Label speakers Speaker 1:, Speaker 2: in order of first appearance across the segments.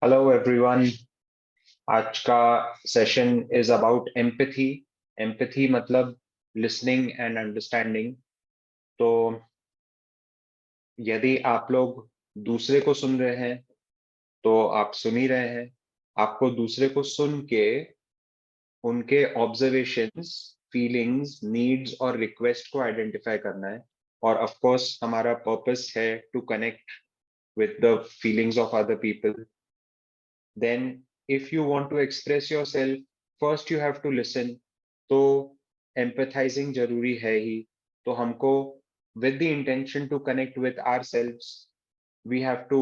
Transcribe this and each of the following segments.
Speaker 1: Hello everyone. आज का session is about empathy. Empathy मतलब लिसनिंग एंड अंडरस्टैंडिंग। तो यदि आप लोग दूसरे को सुन रहे हैं तो आप सुन ही रहे हैं। आपको दूसरे को सुन के उनके ऑब्जर्वेशंस, फीलिंग्स, नीड्स और रिक्वेस्ट को आइडेंटिफाई करना है। और ऑफ कोर्स हमारा पर्पस है to connect with the feelings of other people. Then, if you want to express yourself, first you have to listen. तो empathizing जरूरी है ही। तो हमको with the intention to connect with ourselves, we have to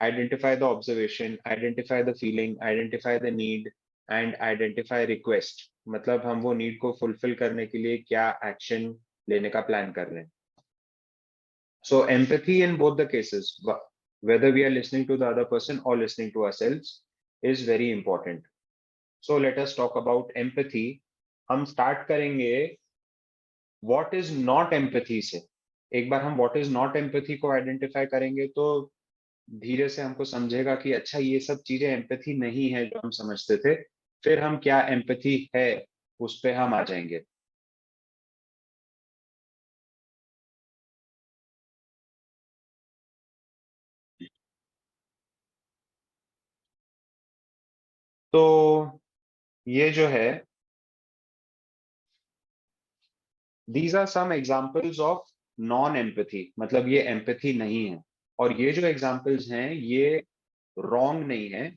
Speaker 1: identify the observation, identify the feeling, identify the need and identify request। मतलब हम वो need को fulfill करने के लिए क्या action लेने का plan कर रहे हैं। So empathy in both the cases, whether we are listening to the other person or listening to ourselves, is very important. So let us talk about empathy. हम start करेंगे what is not empathy से। एक बार हम what is not empathy को identify करेंगे तो धीरे से हमको समझेगा कि अच्छा ये सब चीजें empathy नहीं है जो हम समझते थे। फिर हम क्या empathy है उस पे हम आ जाएंगे। तो ये जो है, these are some examples of non empathy, मतलब ये एम्पैथी नहीं है। और ये जो एग्जांपल्स हैं ये रॉन्ग नहीं है,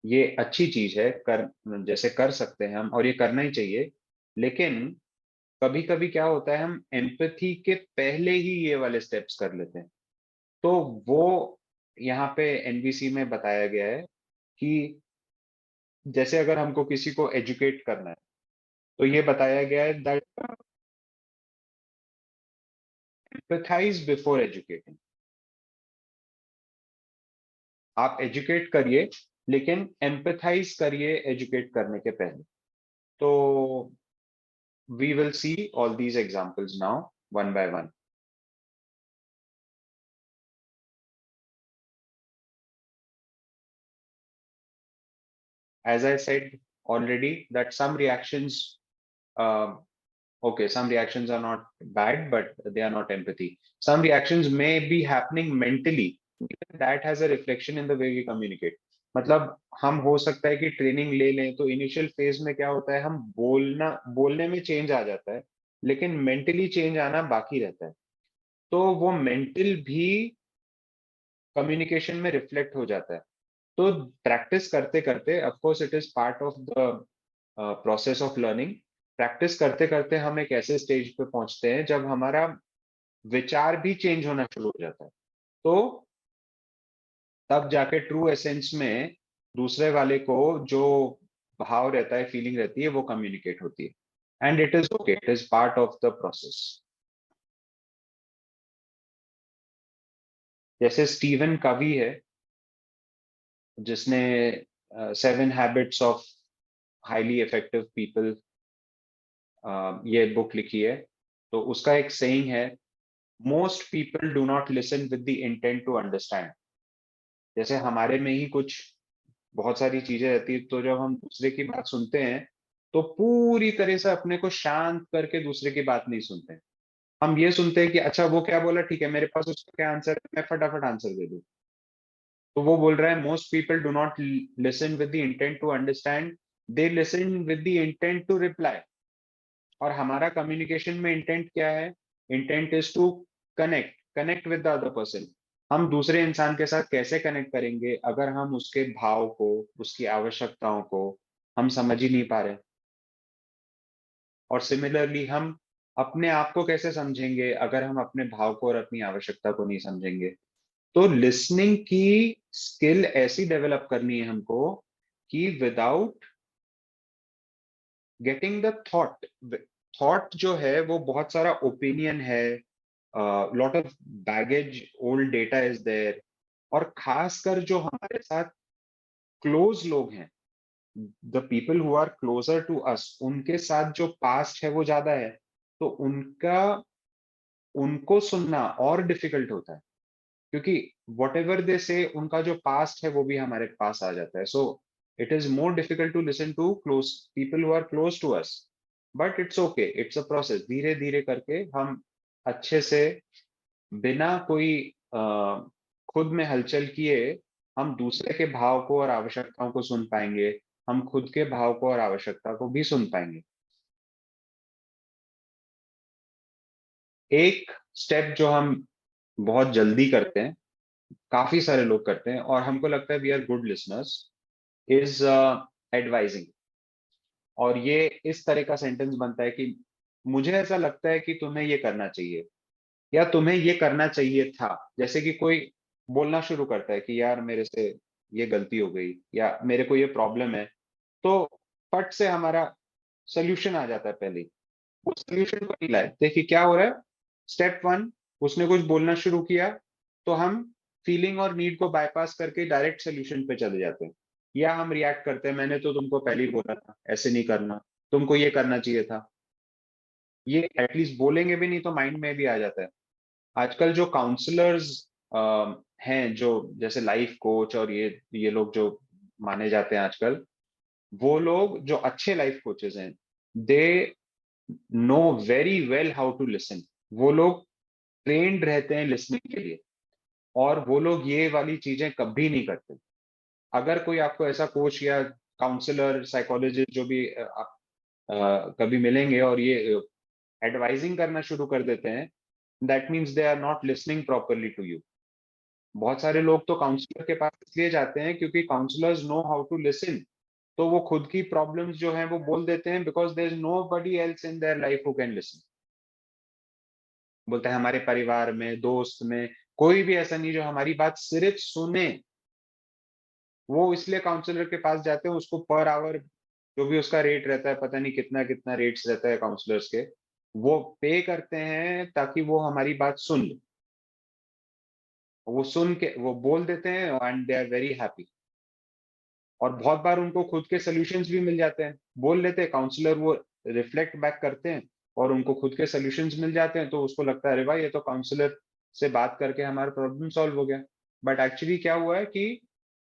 Speaker 1: ये अच्छी चीज है। कर जैसे कर सकते हैं हम और ये करना ही चाहिए। लेकिन कभी कभी क्या होता है, हम एम्पैथी के पहले ही ये वाले स्टेप्स कर लेते हैं। तो वो यहाँ पे एनबीसी में बताया गया है कि जैसे अगर हमको किसी को एजुकेट करना है तो ये बताया गया है दैट एम्पैथाइज बिफोर एजुकेटिंग। आप एजुकेट करिए लेकिन एम्पैथाइज करिए एजुकेट करने के पहले। तो we will see all these examples now one by one. As I said already, that some reactions, uh, okay, some reactions are not bad, but they are not empathy. Some reactions may be happening mentally. That has a reflection in the way we communicate. मतलब हम हो सकता है कि training ले लें तो initial phase में क्या होता है, हम बोलने में चेंज आ जाता है लेकिन मेंटली चेंज आना बाकी रहता है। तो वो मेंटल भी कम्युनिकेशन में रिफ्लेक्ट हो जाता है। तो प्रैक्टिस करते करते, of course it is part of the process of learning. Practice करते करते हम एक ऐसे स्टेज पे पहुंचते हैं जब हमारा विचार भी चेंज होना शुरू हो जाता है। तो तब जाके ट्रू एसेंस में दूसरे वाले को जो भाव रहता है, फीलिंग रहती है, वो कम्युनिकेट होती है। And it is okay, it is part of the process. जैसे स्टीवन कवी है जिसने seven habits of highly effective people ये बुक लिखी है। तो उसका एक सेइंग है, most people do not listen with the intent to understand. जैसे हमारे में ही कुछ बहुत सारी चीजें रहती है, तो जब हम दूसरे की बात सुनते हैं तो पूरी तरह से अपने को शांत करके दूसरे की बात नहीं सुनते हैं। हम ये सुनते हैं कि अच्छा वो क्या बोला, ठीक है मेरे पास उसका क्या आंसर है, मैं फटाफट आंसर दे दूं। तो वो बोल रहा है most people do not listen with the intent to understand, they listen with the intent to reply. और हमारा कम्युनिकेशन में इंटेंट क्या है? Intent is to connect, connect with the other person. हम दूसरे इंसान के साथ कैसे कनेक्ट करेंगे अगर हम उसके भाव को, उसकी आवश्यकताओं को हम समझ ही नहीं पा रहे? और सिमिलरली हम अपने आप को कैसे समझेंगे अगर हम अपने भाव को और अपनी आवश्यकता को नहीं समझेंगे? तो लिसनिंग की स्किल ऐसी डेवलप करनी है हमको कि without getting the thought, thought जो है वो बहुत सारा ओपिनियन है, lot of baggage, old data is there. और खासकर जो हमारे साथ क्लोज लोग हैं, the people who are closer to us, उनके साथ जो पास्ट है वो ज्यादा है। तो उनको सुनना और डिफिकल्ट होता है। क्योंकि वट एवर दे से उनका जो पास्ट है वो भी हमारे पास आ जाता है. So it is more difficult to listen to close people who are close to us. But it's okay, it's a process. धीरे धीरे करके हम अच्छे से, बिना कोई खुद में हलचल किए, हम दूसरे के भाव को और आवश्यकताओं को सुन पाएंगे. हम खुद के भाव को और आवश्यकता को भी सुन पाएंगे. एक स्टेप जो हम बहुत जल्दी करते हैं, काफी सारे लोग करते हैं, और हमको लगता है we are good listeners, is advising. और ये इस तरह का सेंटेंस बनता है कि मुझे ऐसा लगता है कि तुम्हें ये करना चाहिए, या तुम्हें ये करना चाहिए था. जैसे कि कोई बोलना शुरू करता है कि यार मेरे से ये गलती हो गई, या मेरे को ये प्रॉब्लम है, तो फट से हमारा सोल्यूशन आ जाता है पहले ही. उस सोल्यूशन को नहीं लाए, देखिए क्या हो रहा है. स्टेप वन, उसने कुछ बोलना शुरू किया, तो हम फीलिंग और नीड को बाईपास करके डायरेक्ट सोल्यूशन पे चले जाते हैं. या हम रिएक्ट करते हैं, मैंने तो तुमको पहले ही बोला था ऐसे नहीं करना, तुमको ये करना चाहिए था. ये एटलीस्ट बोलेंगे भी नहीं तो माइंड में भी आ जाता है. आजकल जो काउंसलर्स हैं, जो जैसे लाइफ कोच और ये लोग जो माने जाते हैं आजकल, वो लोग जो अच्छे लाइफ कोचेस हैं, they know very well how to listen. वो लोग ट्रेंड रहते हैं लिसनिंग के लिए, और वो लोग ये वाली चीजें कभी नहीं करते. अगर कोई आपको ऐसा कोच या काउंसलर, साइकोलॉजिस्ट जो भी आप कभी मिलेंगे और ये एडवाइजिंग करना शुरू कर देते हैं, that means they are not listening properly to you. बहुत सारे लोग तो काउंसलर के पास इसलिए जाते हैं क्योंकि counsellors know how to listen. तो वो खुद की प्रॉब्लम्स जो हैं वो बोल देते हैं, because there is nobody else in their life who can listen. बोलते हैं हमारे परिवार में, दोस्त में, कोई भी ऐसा नहीं जो हमारी बात सिर्फ सुने. वो इसलिए काउंसलर के पास जाते हैं, उसको पर आवर जो भी उसका रेट रहता है, पता नहीं कितना कितना रेट्स रहता है काउंसलर्स के, वो पे करते हैं ताकि वो हमारी बात सुन ले. वो सुन के वो बोल देते हैं and they are very happy. और बहुत बार उनको खुद के सॉल्यूशंस भी मिल जाते हैं. बोल लेते हैं काउंसलर, वो रिफ्लेक्ट बैक करते हैं और उनको खुद के सॉल्यूशंस मिल जाते हैं, तो उसको लगता है अरे भाई ये तो काउंसलर से बात करके हमारा प्रॉब्लम सॉल्व हो गया. बट एक्चुअली क्या हुआ है कि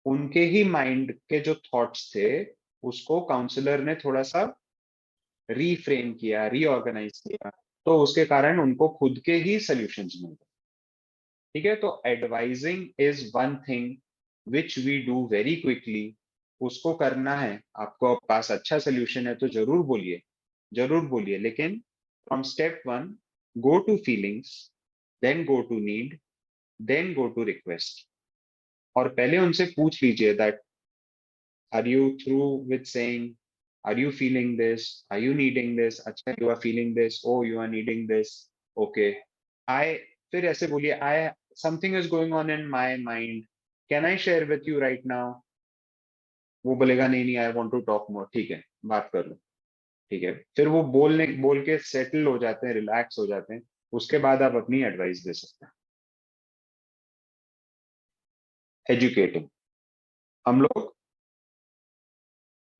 Speaker 1: उनके ही माइंड के जो थॉट्स थे, उसको काउंसलर ने थोड़ा सा रीफ्रेम किया, रीऑर्गेनाइज किया, तो उसके कारण उनको खुद के ही सॉल्यूशंस मिल गए. ठीक है, तो advising is one thing which we do very quickly. उसको करना है, आपको पास अच्छा सोल्यूशन है तो जरूर बोलिए, जरूर बोलिए. लेकिन from step one, go to feelings, then go to need, then go to request. और पहले उनसे पूछ लीजिए that are you through with saying, are you feeling this, are you needing this. अच्छा, you are feeling this, oh you are needing this, okay. I, फिर ऐसे बोलिए, I, something is going on in my mind, can I share with you right now. वो बोलेगा नहीं नहीं, I want to talk more. ठीक है, बात कर लो. ठीक है, फिर वो बोल के सेटल हो जाते हैं, रिलैक्स हो जाते हैं. उसके बाद आप अपनी एडवाइस दे सकते हैं. एजुकेटिंग, हम लोग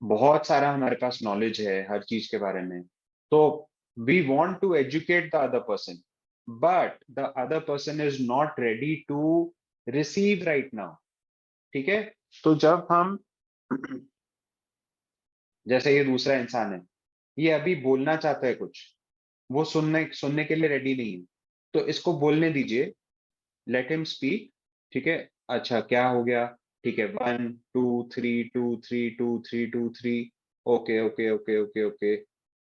Speaker 1: बहुत सारा, हमारे पास नॉलेज है हर चीज के बारे में, तो we want to educate the other person, but the other person is not ready to receive right now. ठीक है, तो जब हम जैसे ये दूसरा इंसान है, ये अभी बोलना चाहता है कुछ, वो सुनने सुनने के लिए रेडी नहीं है, तो इसको बोलने दीजिए. Let him speak. ठीक है, अच्छा क्या हो गया, ठीक है, 1 2 3 2 3 2 3 2 3, okay okay okay okay okay.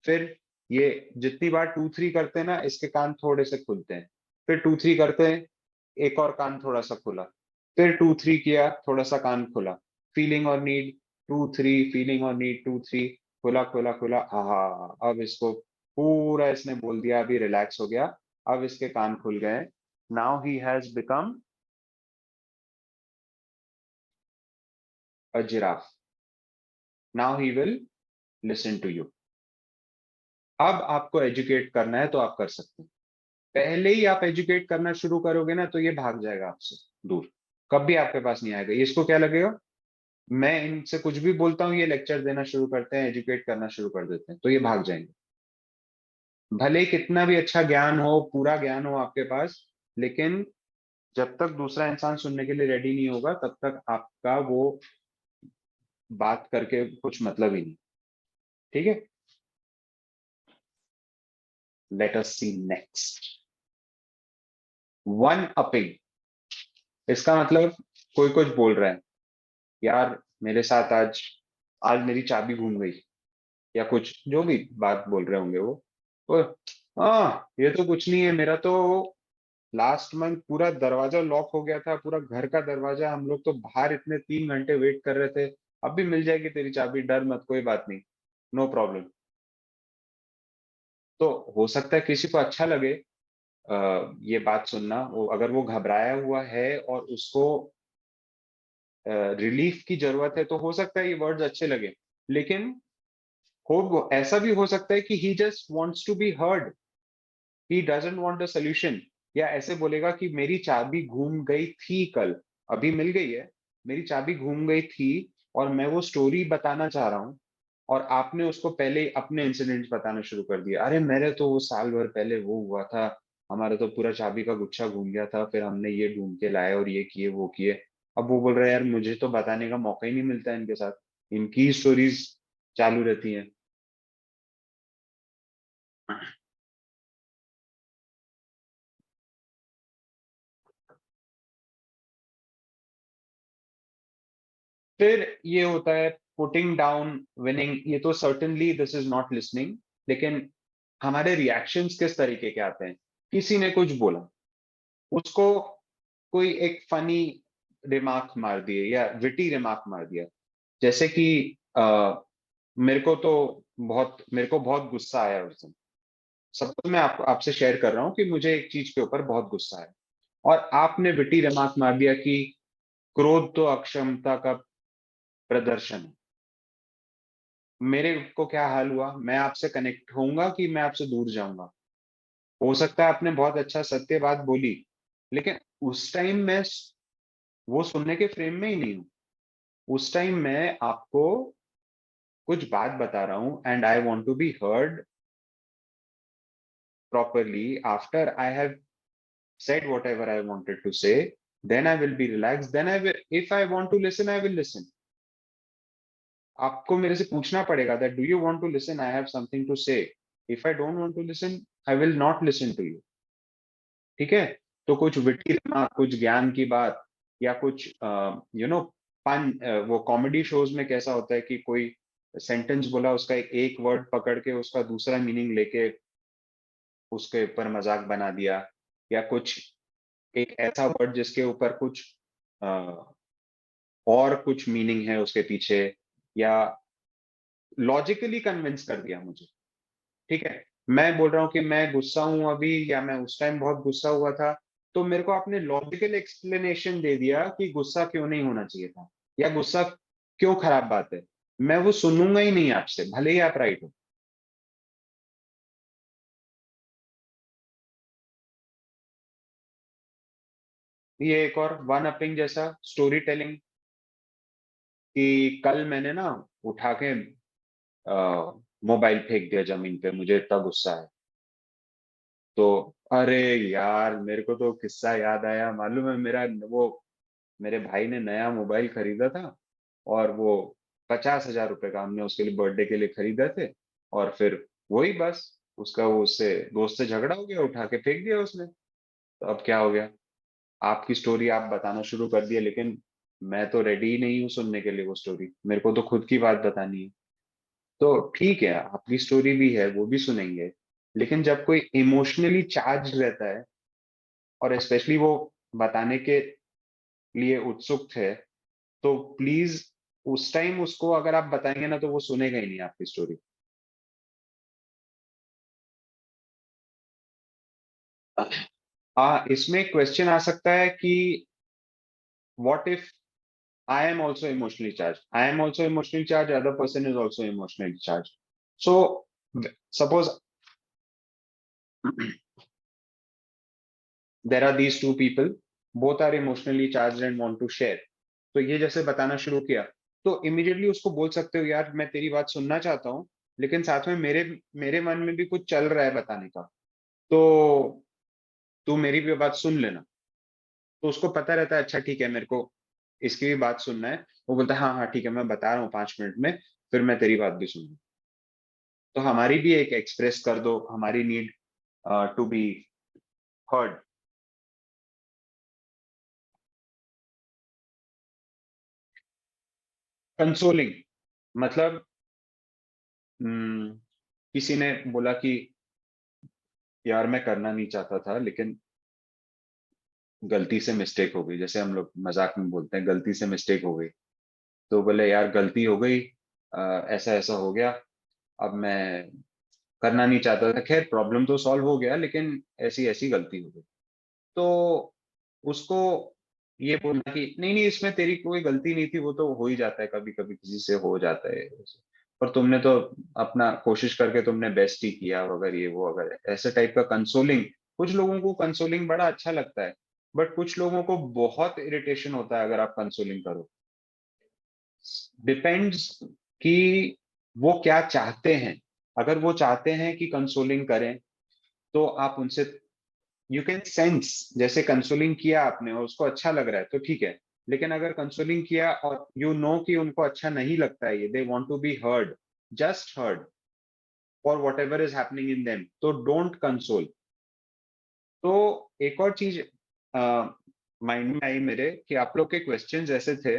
Speaker 1: फिर ये जितनी बार 2 3 करते हैं ना, इसके कान थोड़े से खुलते हैं. फिर 2 3 करते हैं, एक और कान थोड़ा सा खुला. फिर 2 3 किया, थोड़ा सा कान खुला. फीलिंग और नीड, 2 3, फीलिंग और नीड, 2 3, खुला खुला खुला. हाँ, अब इसको पूरा इसने बोल दिया, अभी रिलैक्स हो गया. अब इसके कान खुल गए. Now he has become a giraffe. Now he will listen to you. अब आपको एजुकेट करना है तो आप कर सकते हैं. पहले ही आप एजुकेट करना शुरू करोगे ना, तो ये भाग जाएगा आपसे दूर. कभी आपके पास नहीं आएगा. इसको क्या लगेगा, मैं इनसे कुछ भी बोलता हूँ, ये लेक्चर देना शुरू करते हैं, एजुकेट करना शुरू कर देते हैं, तो ये भाग जाएंगे. भले ही कितना भी अच्छा ज्ञान हो, पूरा ज्ञान हो आपके पास, लेकिन जब तक दूसरा इंसान सुनने के लिए रेडी नहीं होगा तब तक आपका वो बात करके कुछ मतलब ही नहीं। ठीक है, लेट अस सी नेक्स्ट। वन अपिंग, इसका मतलब कोई कुछ बोल रहा है, यार मेरे साथ आज आज मेरी चाबी घूम गई, या कुछ जो भी बात बोल रहे होंगे वो। तो हाँ, ये तो कुछ नहीं है, मेरा तो लास्ट मंथ पूरा दरवाजा लॉक हो गया था, पूरा घर का दरवाजा, हम लोग तो बाहर इतने 3 घंटे वेट कर रहे थे, अब भी मिल जाएगी तेरी चाबी, डर मत, कोई बात नहीं, नो प्रॉब्लम। तो हो सकता है किसी को अच्छा लगे ये बात सुनना, वो अगर वो घबराया हुआ है और उसको रिलीफ की जरूरत है, तो हो सकता है ये वर्ड्स अच्छे लगे। लेकिन ऐसा भी हो सकता है कि he just wants to be heard, he doesn't want a solution. या ऐसे बोलेगा कि मेरी चाबी घूम गई थी कल, अभी मिल गई है, मेरी चाबी घूम गई थी, और मैं वो स्टोरी बताना चाह रहा हूँ, और आपने उसको पहले ही अपने इंसिडेंट्स बताना शुरू कर दिया, अरे मेरे तो वो साल भर पहले वो हुआ था, हमारा तो पूरा चाबी का गुच्छा घूम गया था, फिर हमने ये ढूंढ के लाए और ये किए वो किए। अब वो बोल रहा है, यार मुझे तो बताने का मौका ही नहीं मिलता है इनके साथ, इनकी स्टोरीज चालू रहती हैं। फिर ये होता है पुटिंग डाउन विनिंग, ये तो certainly this is not listening. लेकिन हमारे रिएक्शंस किस तरीके के आते हैं, किसी ने कुछ बोला, उसको कोई एक फनी रिमार्क मार दिए या विटी रिमार्क मार दिया, जैसे कि मेरे को तो मेरे को बहुत गुस्सा आया उस दिन, सब कुछ मैं आपसे शेयर कर रहा हूँ कि मुझे एक चीज के ऊपर बहुत गुस्सा है, और आपने विटी रिमार्क मार दिया कि क्रोध तो अक्षमता का प्रदर्शन है। मेरे को क्या हाल हुआ, मैं आपसे कनेक्ट होऊंगा कि मैं आपसे दूर जाऊंगा? हो सकता है आपने बहुत अच्छा सत्य बात बोली, लेकिन उस टाइम मैं वो सुनने के फ्रेम में ही नहीं हूँ। उस टाइम मैं आपको कुछ बात बता रहा हूँ, and I want to be heard properly after I have said whatever I wanted to say. Then I will be relaxed. Then I will, if I want to listen, I will listen. आपको मेरे से पूछना पड़ेगा that do you want to listen? I have something to say. If I don't want to listen, I will not listen to you. ठीक है? तो कुछ विट्टी remark, कुछ ज्ञान की बात, या कुछ फन, वो कॉमेडी शोज में कैसा होता है कि कोई सेंटेंस बोला, उसका एक वर्ड पकड़ के उसका दूसरा मीनिंग लेके उसके ऊपर मजाक बना दिया, या कुछ एक ऐसा वर्ड जिसके ऊपर कुछ अ, और कुछ मीनिंग है उसके पीछे, या लॉजिकली कन्विंस कर दिया मुझे। ठीक है, मैं बोल रहा हूँ कि मैं गुस्सा हूं अभी, या मैं उस टाइम बहुत गुस्सा हुआ था, तो मेरे को आपने लॉजिकल एक्सप्लेनेशन दे दिया कि गुस्सा क्यों नहीं होना चाहिए था, या गुस्सा क्यों खराब बात है। मैं वो सुनूंगा ही नहीं आपसे, भले ही आप राइट हो। ये एक और वन अपिंग जैसा स्टोरी टेलिंग, कि कल मैंने ना उठा के मोबाइल फेंक दिया जमीन पे, मुझे इतना गुस्सा है। तो अरे यार, मेरे को तो किस्सा याद आया, मालूम है, मेरा वो मेरे भाई ने नया मोबाइल खरीदा था, और वो 50,000 रुपए का हमने उसके लिए बर्थडे के लिए खरीदा थे, और फिर वही बस, उसका वो उससे दोस्त से झगड़ा हो गया, उठा के फेंक दिया उसने। तो अब क्या हो गया, आपकी स्टोरी आप बताना शुरू कर दिया, लेकिन मैं तो रेडी ही नहीं हूँ सुनने के लिए वो स्टोरी, मेरे को तो खुद की बात बतानी है। तो ठीक है, आपकी स्टोरी भी है, वो भी सुनेंगे, लेकिन जब कोई इमोशनली चार्ज रहता है, और स्पेशली वो बताने के लिए उत्सुक है, तो प्लीज उस टाइम उसको अगर आप बताएंगे ना, तो वो सुनेगा ही नहीं आपकी स्टोरी। इसमें क्वेश्चन आ सकता है कि what if I am also emotionally charge, I am also emotionally charge, other person is also emotionally charge. So suppose there are these two people, both are emotionally charge and want to share. तो ये जैसे बताना शुरू किया, तो immediately उसको बोल सकते हो, यार मैं तेरी बात सुनना चाहता हूँ, लेकिन साथ में मेरे मेरे मन में भी कुछ चल रहा है बताने का, तो तू मेरी भी बात सुन लेना। तो उसको पता रहता है, अच्छा ठीक है मेरे को इसकी भी बात सुनना है। वो बोलता है हाँ हाँ ठीक है, मैं बता रहा हूँ 5 मिनट में, फिर मैं तेरी बात भी सुनूंगा। तो हमारी भी एक एक्सप्रेस कर दो, हमारी need to be heard. Consoling मतलब किसी ने बोला कि यार मैं करना नहीं चाहता था लेकिन गलती से मिस्टेक हो गई, जैसे हम लोग मजाक में बोलते हैं गलती से मिस्टेक हो गई। तो बोले यार गलती हो गई, ऐसा ऐसा हो गया, अब मैं करना नहीं चाहता था, खैर प्रॉब्लम तो सॉल्व हो गया लेकिन ऐसी ऐसी गलती हो गई। तो उसको ये बोलना कि नहीं नहीं इसमें तेरी कोई गलती नहीं थी, वो तो हो ही जाता है, कभी कभी किसी से हो जाता है, पर तुमने तो अपना कोशिश करके तुमने बेस्ट ही किया, अगर ये वो अगर ऐसे टाइप का कंसोलिंग। कुछ लोगों को कंसोलिंग बड़ा अच्छा लगता है, बट कुछ लोगों को बहुत इरिटेशन होता है अगर आप कंसोलिंग करो। डिपेंड्स कि वो क्या चाहते हैं। अगर वो चाहते हैं कि कंसोलिंग करें तो आप उनसे, यू कैन सेंस, जैसे कंसोलिंग किया आपने और उसको अच्छा लग रहा है तो ठीक है। लेकिन अगर कंसोलिंग किया और यू नो कि उनको अच्छा नहीं लगता है, ये they want to be heard, just heard for whatever is happening in them, तो डोंट कंसोल। तो एक और चीज माइंड में आई मेरे कि आप लोग के क्वेश्चंस ऐसे थे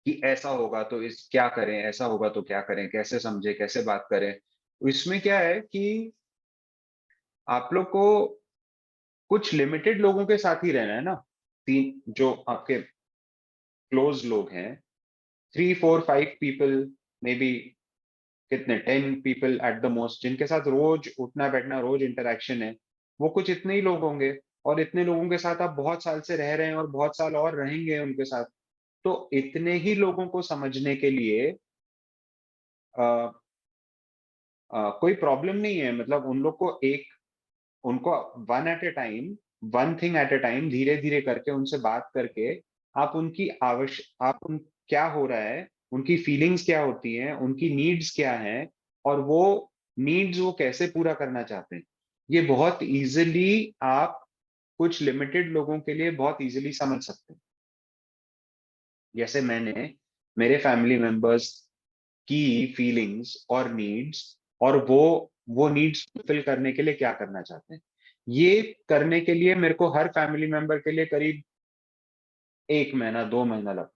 Speaker 1: कि ऐसा होगा तो इस क्या करें, ऐसा होगा तो क्या करें, कैसे समझे, कैसे बात करें। इसमें क्या है कि आप लोग को कुछ लिमिटेड लोगों के साथ ही रहना है ना। तीन जो आपके क्लोज लोग हैं, 3 4 5 पीपल, मे बी कितने 10 पीपल एट द मोस्ट, जिनके साथ रोज उठना बैठना, रोज इंटरेक्शन है, वो कुछ इतने ही लोग होंगे। और इतने लोगों के साथ आप बहुत साल से रह रहे हैं और बहुत साल और रहेंगे उनके साथ। तो इतने ही लोगों को समझने के लिए आ, कोई प्रॉब्लम नहीं है, मतलब उन लोग को एक, उनको one at a time, one thing at a time, धीरे धीरे करके उनसे बात करके आप उनकी आप उन क्या हो रहा है, उनकी फीलिंग्स क्या होती हैं, उनकी नीड्स क्या हैं, और वो नीड्स वो कैसे पूरा करना चाहते हैं, ये बहुत इजीली आप कुछ लिमिटेड लोगों के लिए बहुत इजीली समझ सकते हैं। जैसे मैंने मेरे फैमिली मेंबर्स की फीलिंग्स और नीड्स, और वो नीड्स फुलफिल करने के लिए क्या करना चाहते हैं, ये करने के लिए मेरे को हर फैमिली मेंबर के लिए करीब 1 महीना 2 महीना लगता।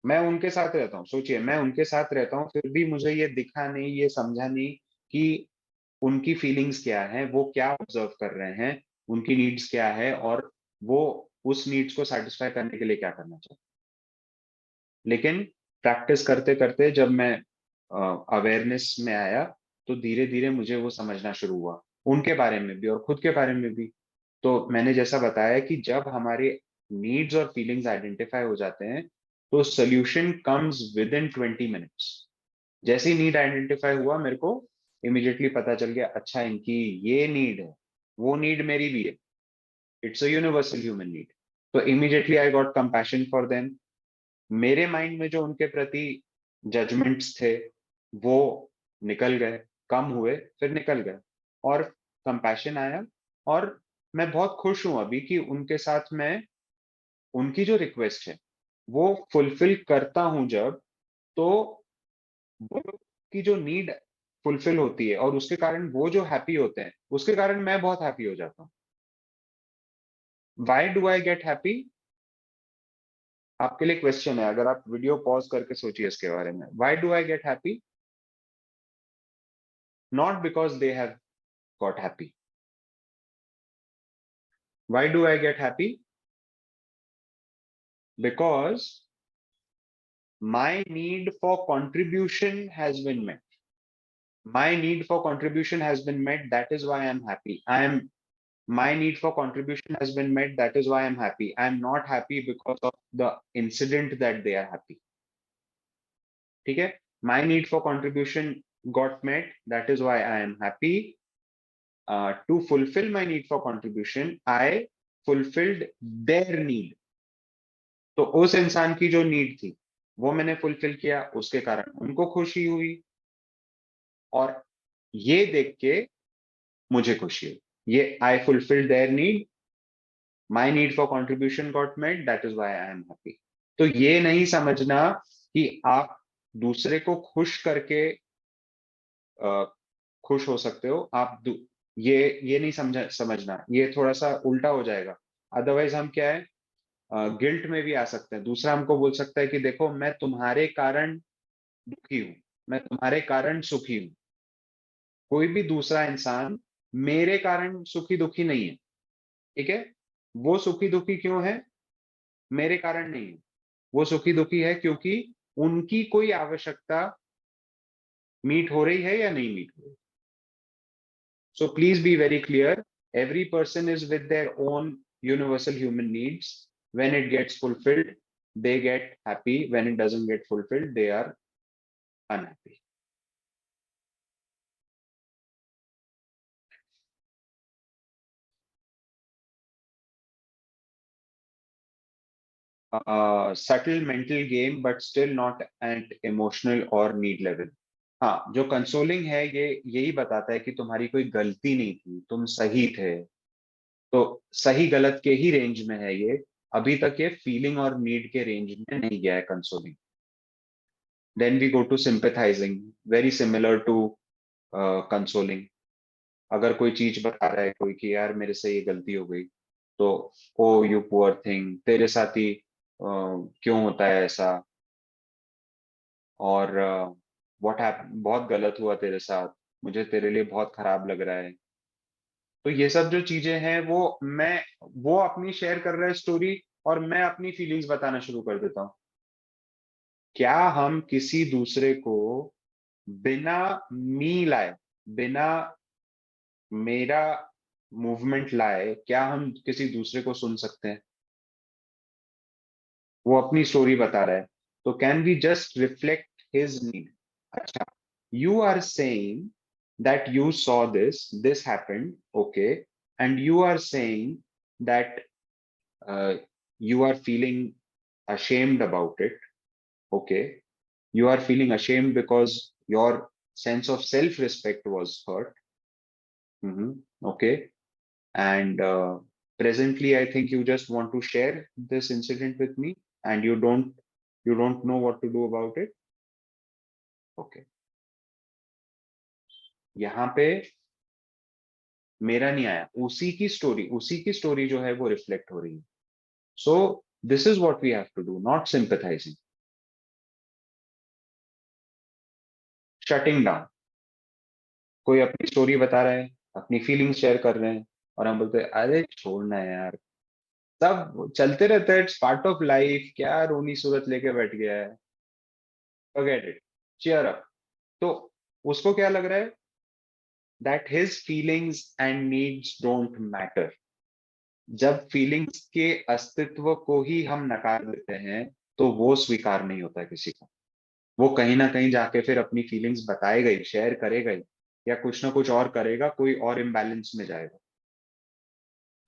Speaker 1: मैं उनके साथ रहता हूँ, सोचिए मैं उनके साथ रहता हूँ, फिर भी मुझे ये दिखा नहीं, ये समझा नहीं कि उनकी फीलिंग्स क्या है, वो क्या ऑब्जर्व कर रहे हैं, उनकी नीड्स क्या है, और वो उस नीड्स को सेटिस्फाई करने के लिए क्या करना चाहते हैं। लेकिन प्रैक्टिस करते करते जब मैं अवेयरनेस में आया, तो धीरे धीरे मुझे वो समझना शुरू हुआ, उनके बारे में भी और खुद के बारे में भी। तो मैंने जैसा बताया कि जब हमारे नीड्स और फीलिंग्स आइडेंटिफाई हो जाते हैं, तो solution comes with in 20 minutes. जैसे ही नीड आइडेंटिफाई हुआ, मेरे को इमिडिएटली पता चल गया, अच्छा इनकी ये नीड है, वो नीड मेरी भी है, it's a universal human need. तो immediately I got compassion for them. मेरे माइंड में जो उनके प्रति जजमेंट्स थे वो निकल गए, कम हुए, फिर निकल गए, और कंपैशन आया। और मैं बहुत खुश हूं अभी कि उनके साथ मैं उनकी जो रिक्वेस्ट है वो फुलफिल करता हूं जब, तो वो की जो नीड फुलफिल होती है और उसके कारण वो जो हैप्पी होते हैं, उसके कारण मैं बहुत हैप्पी हो जाता हूँ। Why do I get happy? आपके लिए क्वेश्चन है, अगर आप वीडियो पॉज करके सोचिए इसके बारे में। Why do I get happy? Not because they have got happy. Why do I get happy? Because my need for contribution has been met. My need for contribution has been met. That is why I'm happy. My need for contribution has been met. That is why I'm happy. I'm not happy because of the incident that they are happy. ठीक है? My need for contribution got met. That is why I am happy. To fulfill my need for contribution, I fulfilled their need. तो उस इंसान की जो need थी वो मैंने फुलफिल किया, उसके कारण उनको खुशी हुई, और ये देख के मुझे खुशी हुई। ये I fulfil their need, my need for contribution got met, that is why I am happy. तो ये नहीं समझना कि आप दूसरे को खुश करके खुश हो सकते हो। ये नहीं समझना, ये थोड़ा सा उल्टा हो जाएगा। अदरवाइज हम क्या है, गिल्ट में भी आ सकते हैं। दूसरा हमको बोल सकता है कि देखो मैं तुम्हारे कारण दुखी हूं, मैं तुम्हारे कारण सुखी हूं। कोई भी दूसरा इंसान मेरे कारण सुखी दुखी नहीं है, ठीक है। वो सुखी दुखी क्यों है? मेरे कारण नहीं है। वो सुखी दुखी है क्योंकि उनकी कोई आवश्यकता मीट हो रही है या नहीं मीट हो रही। So please be very clear. Every person is with their own universal human needs. When it gets fulfilled, they get happy. When it doesn't get fulfilled, they are unhappy. Subtle mental game, but still not at emotional or need level. हाँ, जो consoling है ये यही बताता है कि तुम्हारी कोई गलती नहीं थी, तुम सही थे। तो सही गलत के ही रेंज में है ये। अभी तक ये फीलिंग और नीड के रेंज में नहीं गया है consoling. Then we go to sympathizing, very similar to consoling. अगर कोई चीज बता रहा है कोई कि यार मेरे से ये गलती हो गई, तो ओ यू पुअर थिंग, तेरे साथ ही क्यों होता है ऐसा, और व्हाट हैपन, बहुत गलत हुआ तेरे साथ, मुझे तेरे लिए बहुत खराब लग रहा है। तो ये सब जो चीजें हैं वो अपनी शेयर कर रहा है स्टोरी, और मैं अपनी फीलिंग्स बताना शुरू कर देता हूँ। क्या हम किसी दूसरे को बिना मी लाए, बिना मेरा मूवमेंट लाए, क्या हम किसी दूसरे को सुन सकते हैं? वो अपनी स्टोरी बता रहा है, तो can we just reflect his need? अच्छा, you are saying that you saw this happened, okay, and you are saying that you are feeling ashamed about it, okay, you are feeling ashamed because your sense of self respect was hurt. Okay, and presently I think you just want to share this incident with me, and you don't know what to do about it. Okay, यहाँ पे मेरा नहीं आया, उसी की story जो है वो रिफ्लेक्ट हो रही है। So this is what we have to do, not sympathising. Shutting down. कोई अपनी स्टोरी बता रहा है, अपनी फीलिंग्स शेयर कर रहे हैं, और हम बोलते हैं अरे छोड़ना है यार, सब चलते रहता है, इट्स पार्ट ऑफ लाइफ, क्या रोनी सूरत लेके बैठ गया है, फॉरगेट इट, चीयर अप। तो उसको क्या लग रहा है, that his feelings and needs don't matter. जब फीलिंग्स के अस्तित्व को ही हम नकार देते हैं, तो वो स्वीकार नहीं होता किसी को। वो कहीं ना कहीं जाके फिर अपनी फीलिंग्स बताएगा ही, शेयर करेगा ही, या कुछ ना कुछ और करेगा, कोई और इम्बैलेंस में जाएगा।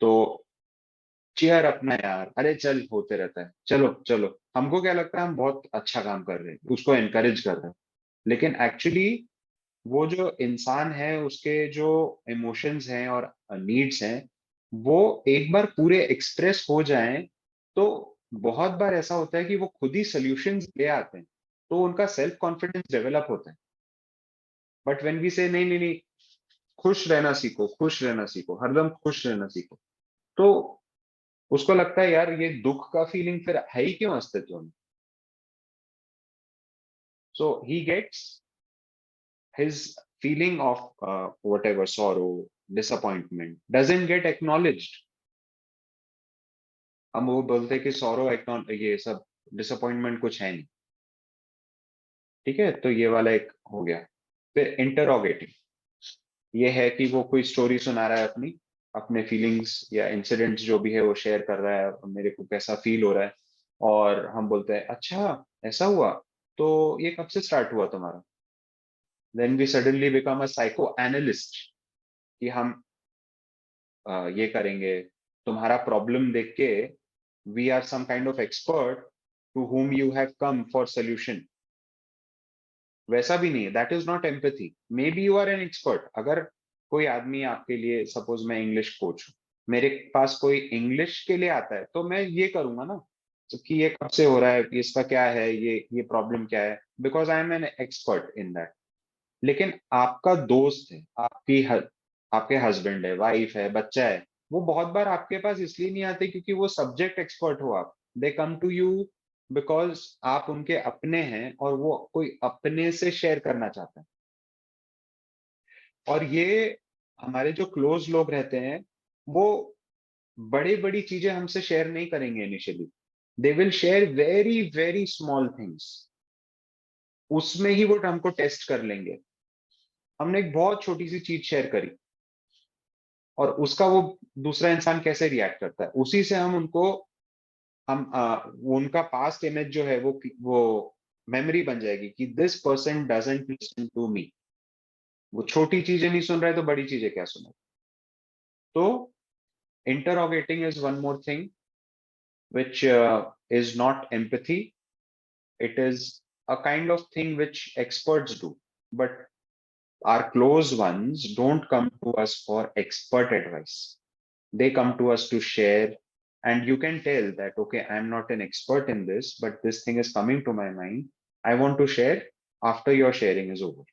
Speaker 1: तो चेयर अपना यार, अरे चल होते रहता है, चलो चलो, हमको क्या लगता है हम बहुत अच्छा काम कर रहे हैं, उसको एनकरेज कर रहे हैं। लेकिन एक्चुअली वो जो इंसान है उसके जो इमोशंस हैं और नीड्स हैं, वो एक बार पूरे एक्सप्रेस हो जाएं, तो बहुत बार ऐसा होता है कि वो खुद ही सॉल्यूशंस ले आते हैं, तो उनका सेल्फ कॉन्फिडेंस डेवलप होता है। बट व्हेन वी से नहीं नहीं नहीं, खुश रहना सीखो, खुश रहना सीखो, हरदम खुश रहना सीखो, तो उसको लगता है यार ये दुख का फीलिंग फिर है ही क्यों अस्तित्व में। So he gets his feeling of whatever sorrow, disappointment doesn't get acknowledged। हम वो बोलते हैं कि सॉरो ये सब डिसअपॉइंटमेंट कुछ है नहीं, ठीक है। तो ये वाला एक हो गया। फिर इंटरोगेटिव, ये है कि वो कोई स्टोरी सुना रहा है अपनी, अपने फीलिंग्स या इंसिडेंट्स जो भी है वो शेयर कर रहा है, मेरे को कैसा फील हो रहा है, और हम बोलते हैं अच्छा ऐसा हुआ, तो ये कब से स्टार्ट हुआ तुम्हारा। Then we suddenly become a psychoanalyst, कि हम ये करेंगे, तुम्हारा प्रॉब्लम देख के we are some kind of expert to whom you have come for solution. वैसा भी नहीं है, that is not empathy. Maybe you are an expert, अगर कोई आदमी आपके लिए, सपोज मैं इंग्लिश कोच हूँ, मेरे पास कोई इंग्लिश के लिए आता है तो मैं ये करूंगा ना, तो कि ये कब से हो रहा है, इसका क्या है, ये प्रॉब्लम क्या है, because I am an expert in that. लेकिन आपका दोस्त है, आपके हस्बैंड है, वाइफ है, बच्चा है, वो बहुत बार आपके पास इसलिए नहीं आते क्योंकि वो सब्जेक्ट एक्सपर्ट हो आप। दे कम टू यू बिकॉज आप उनके अपने हैं और वो कोई अपने से शेयर करना चाहता है। और ये हमारे जो क्लोज लोग रहते हैं, वो बड़ी बड़ी चीजें हमसे शेयर नहीं करेंगे initially. They will share very very small things, उसमें ही वो हमको टेस्ट कर लेंगे। हमने एक बहुत छोटी सी चीज शेयर करी और उसका वो दूसरा इंसान कैसे रिएक्ट करता है, उसी से हम उनको वो उनका पास्ट इमेज जो है वो मेमोरी बन जाएगी कि this person doesn't listen to me. वो छोटी चीजें नहीं सुन रहा है तो बड़ी चीजें क्या सुने। तो interrogating is one more thing which is not empathy. It is a kind of thing which experts do, but our close ones don't come to us for expert advice. They come to us to share. And you can tell that, okay, I'm not an expert in this, but this thing is coming to my mind. I want to share after your sharing is over.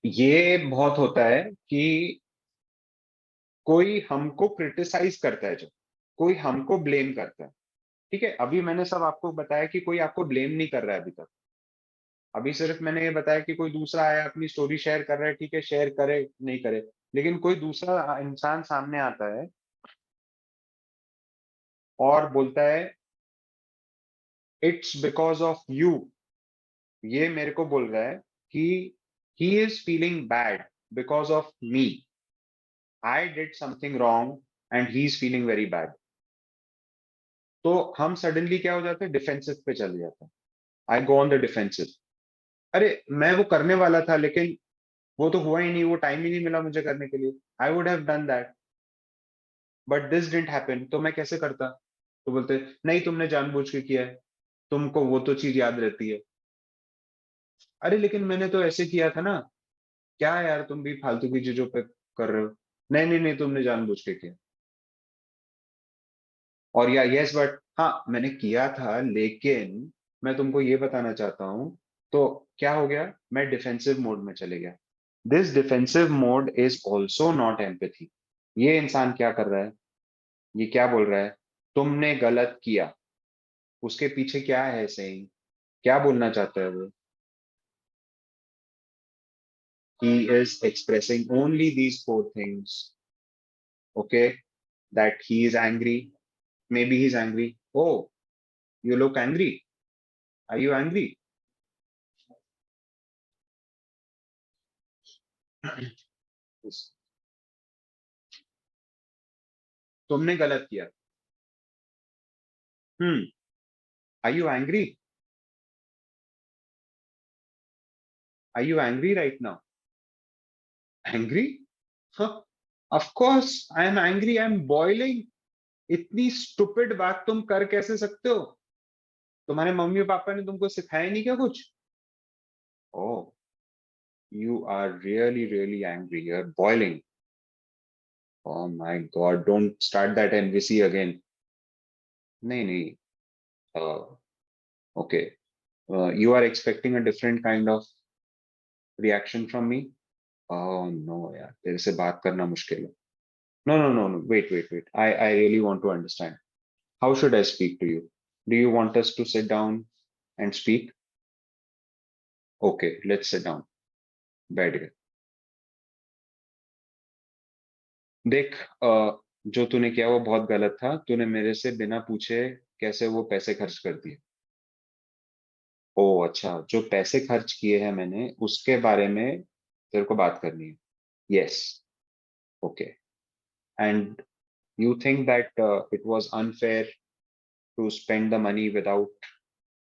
Speaker 1: ये बहुत होता है कि कोई हमको criticise करता है, जब कोई हमको ब्लेम करता है। ठीक है, अभी मैंने सब आपको बताया कि कोई आपको ब्लेम नहीं कर रहा है अभी तक। अभी सिर्फ मैंने ये बताया कि कोई दूसरा आया अपनी स्टोरी शेयर कर रहा है, ठीक है, शेयर करे नहीं करे। लेकिन कोई दूसरा इंसान सामने आता है और बोलता है इट्स बिकॉज ऑफ यू। ये मेरे को बोल रहा है कि he is feeling bad because of me. I did something wrong and he is feeling very bad. तो हम सडनली क्या हो जाते हैं, डिफेंसिव पे चले जाते हैं। आई गो ऑन द डिफेंसिव। अरे मैं वो करने वाला था लेकिन वो तो हुआ ही नहीं, वो टाइम ही नहीं मिला मुझे करने के लिए। I would have done that but this didn't happen, तो मैं कैसे करता। तो बोलते नहीं तुमने जानबूझ के किया है, तुमको वो तो चीज याद रहती है। अरे लेकिन मैंने तो ऐसे किया था ना। क्या यार तुम भी फालतू की चीजों पे कर रहे हो। नहीं नहीं नहीं, तुमने जानबूझ के किया। और या यस बट हाँ मैंने किया था लेकिन मैं तुमको ये बताना चाहता हूं। तो क्या हो गया, मैं डिफेंसिव मोड में चले गया। This defensive mode is also not empathy. ये इंसान क्या कर रहा है, ये क्या बोल रहा है, तुमने गलत किया। उसके पीछे क्या है सही, क्या बोलना चाहता है वो। he is expressing only these four things. Okay, that he is angry. Maybe he's angry. Oh, you look angry. Are you angry? तुमने गलत किया। Hmm. Are you angry? Are you angry right now? Angry? Huh? Of course, I am angry. I am boiling. इतनी stupid बात तुम कर कैसे सकते हो। तुम्हारे मम्मी पापा ने तुमको सिखाया नहीं क्या कुछ। Oh, you are really, really angry. You're boiling. Oh my God, don't start that NVC again. नहीं नहीं, okay. You are expecting a different kind of reaction from me? Oh no, यार तेरे से बात करना मुश्किल है। No, no, no, no. Wait, wait, wait. I really want to understand. How should I speak to you? Do you want us to sit down and speak? Okay, let's sit down. बैठ गए। देख, जो तूने किया वो बहुत गलत था। तूने मेरे से बिना पूछे कैसे वो पैसे खर्च कर दिए। ओ अच्छा, जो पैसे खर्च किए हैं मैंने उसके बारे में तेरे को बात करनी है। Yes, okay. And you think that it was unfair to spend the money without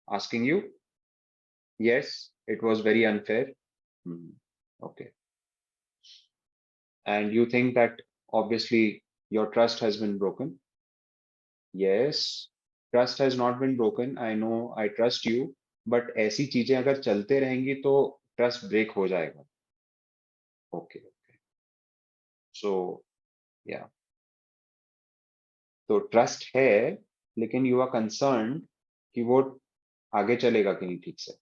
Speaker 1: asking you? Yes, it was very unfair. Hmm. Okay. And you think that obviously your trust has been broken? Yes. Trust has not been broken, I know, I trust you, but ऐसी चीजें अगर चलते रहेंगी तो trust break हो जाएगा। Okay, सो या, तो ट्रस्ट है, लेकिन यू आर कंसर्न कि वो आगे चलेगा कि नहीं ठीक से।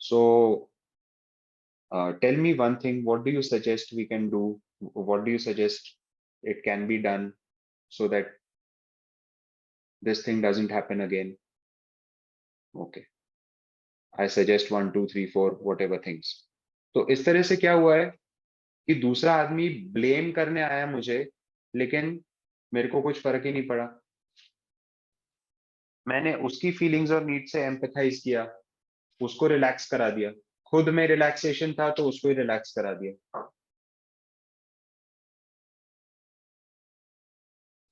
Speaker 1: सो tell me one thing, what do you suggest we can do, what do you suggest it can be done so that this thing doesn't happen again? Okay, I suggest 1 2 3 4 whatever things. तो इस तरह से क्या हुआ है कि दूसरा आदमी ब्लेम करने आया मुझे, लेकिन मेरे को कुछ फर्क ही नहीं पड़ा। मैंने उसकी फीलिंग्स और नीड से एम्पैथाइज किया, उसको रिलैक्स करा दिया, खुद में रिलैक्सेशन था तो उसको ही रिलैक्स करा दिया।